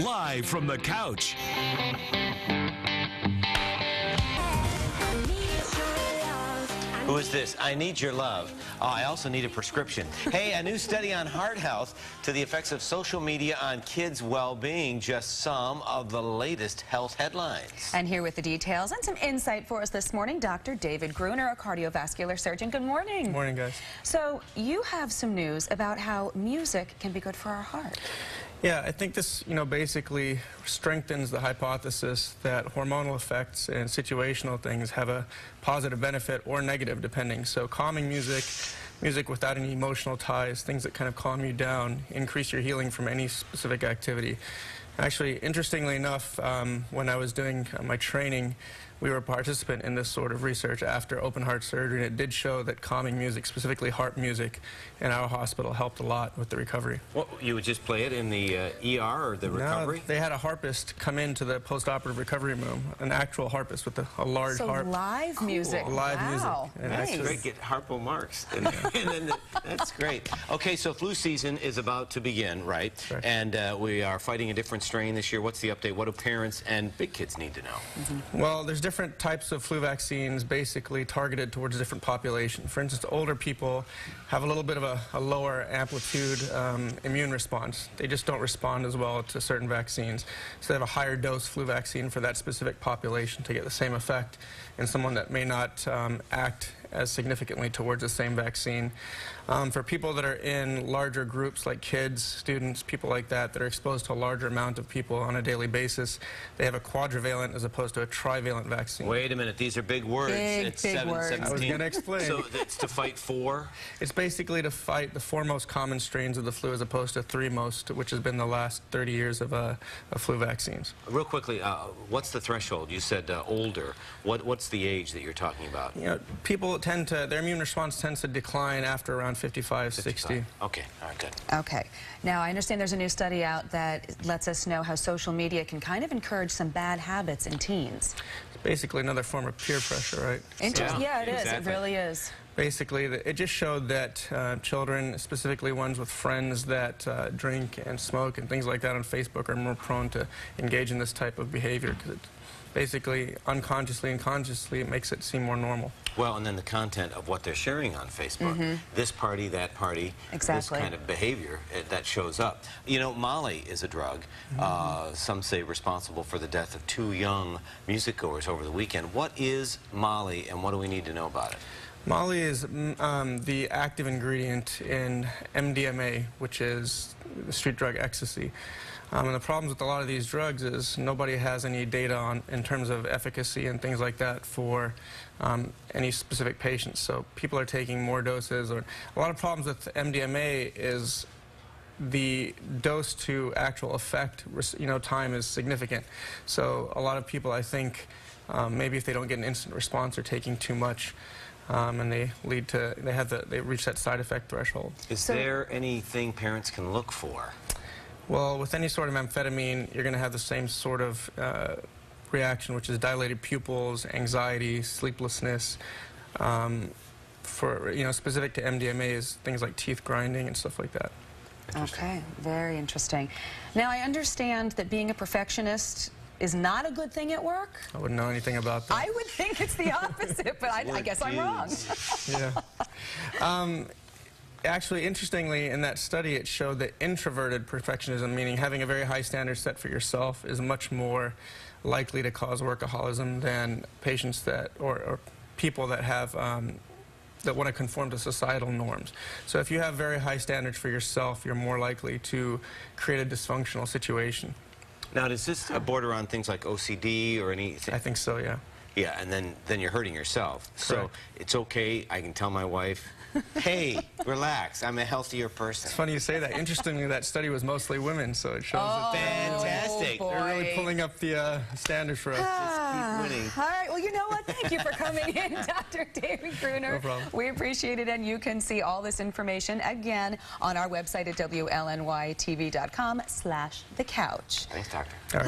live from the couch. Who is this? I need your love. Oh, I also need a prescription. Hey, a new study on heart health to the effects of social media on kids' well-being. Just some of the latest health headlines. And here with the details and some insight for us this morning, Dr. David Greuner, a cardiovascular surgeon. Good morning. Good morning, guys. So you have some news about how music can be good for our heart. Yeah, I think this, basically strengthens the hypothesis that hormonal effects and situational things have a positive benefit or negative, depending. So calming music without any emotional ties, things that kind of calm you down, increase your healing from any specific activity. Actually, interestingly enough, when I was doing my training, we were a participant in this sort of research after open heart surgery, and it did show that calming music, specifically harp music, in our hospital helped a lot with the recovery. Well, you would just play it in the ER or the recovery? No, they had a harpist come into the post-operative recovery room, an actual harpist with a large harp. So live music. Cool. Live music. And That's nice. great. Get harpo marks. And then that's great. Okay, so flu season is about to begin, right? Sure. And we are fighting a different strain this year. What's the update? What do parents and big kids need to know? Well, there's different types of flu vaccines basically targeted towards a different population. For instance, older people have a little bit of a lower amplitude immune response. They just don't respond as well to certain vaccines. So they have a higher dose flu vaccine for that specific population to get the same effect in someone that may not act as significantly towards the same vaccine. For people that are in larger groups like kids, students, people like that are exposed to a larger amount of people on a daily basis, they have a quadrivalent as opposed to a trivalent vaccine. Wait a minute, these are big words. It's big words. 717. I was going to explain. So it's to fight 4? It's basically to fight the 4 most common strains of the flu as opposed to 3 most, which has been the last 30 years of flu vaccines. Real quickly, what's the threshold? You said older. What's the age that you're talking about? People tend to, their immune response tends to decline after around 55, 60. Okay, all right, good. Okay. Now, I understand there's a new study out that lets us know how social media can kind of encourage some bad habits in teens. It's basically another form of peer pressure, right? Yeah, it is. Exactly. It really is. Basically, it just showed that children, specifically ones with friends that drink and smoke and things like that on Facebook, are more prone to engage in this type of behavior because it's basically unconsciously and consciously it makes it seem more normal. Well, and then the content of what they're sharing on Facebook, this party, that party, Exactly. this kind of behavior that shows up. Molly is a drug, some say responsible for the death of 2 young musicgoers over the weekend. What is Molly and what do we need to know about it? Molly is the active ingredient in MDMA, which is the street drug ecstasy. And the problems with a lot of these drugs is nobody has any data in terms of efficacy and things like that for any specific patients. So people are taking more doses. Or a lot of problems with MDMA is the dose to actual effect, time is significant. So a lot of people, I think, maybe if they don't get an instant response, are taking too much. And they reach that side effect threshold. Is there anything parents can look for? Well, with any sort of amphetamine, you're going to have the same sort of reaction, which is dilated pupils, anxiety, sleeplessness. Specific to MDMA is things like teeth grinding and stuff like that. Okay, very interesting. Now, I understand that being a perfectionist is not a good thing at work. I wouldn't know anything about that. I would think it's the opposite, but I guess I'm wrong. Yeah. Actually, interestingly, in that study, it showed that introverted perfectionism, meaning having a very high standard set for yourself, is much more likely to cause workaholism than patients that, or people that have, that want to conform to societal norms. So if you have very high standards for yourself, you're more likely to create a dysfunctional situation. Now, does this border on things like OCD or anything? I think so, yeah. Yeah, and then you're hurting yourself. Correct. So it's okay, I can tell my wife, hey, relax, I'm a healthier person. It's funny you say that. Interestingly, that study was mostly women, so it shows that Fantastic. they're really pulling up the standards for us. Just keep winning. All right, well, you know what? Thank you for coming in, Dr. David Greuner. No problem. We appreciate it, and you can see all this information again on our website at WLNYTV.com/thecouch. Thanks, doctor. All right.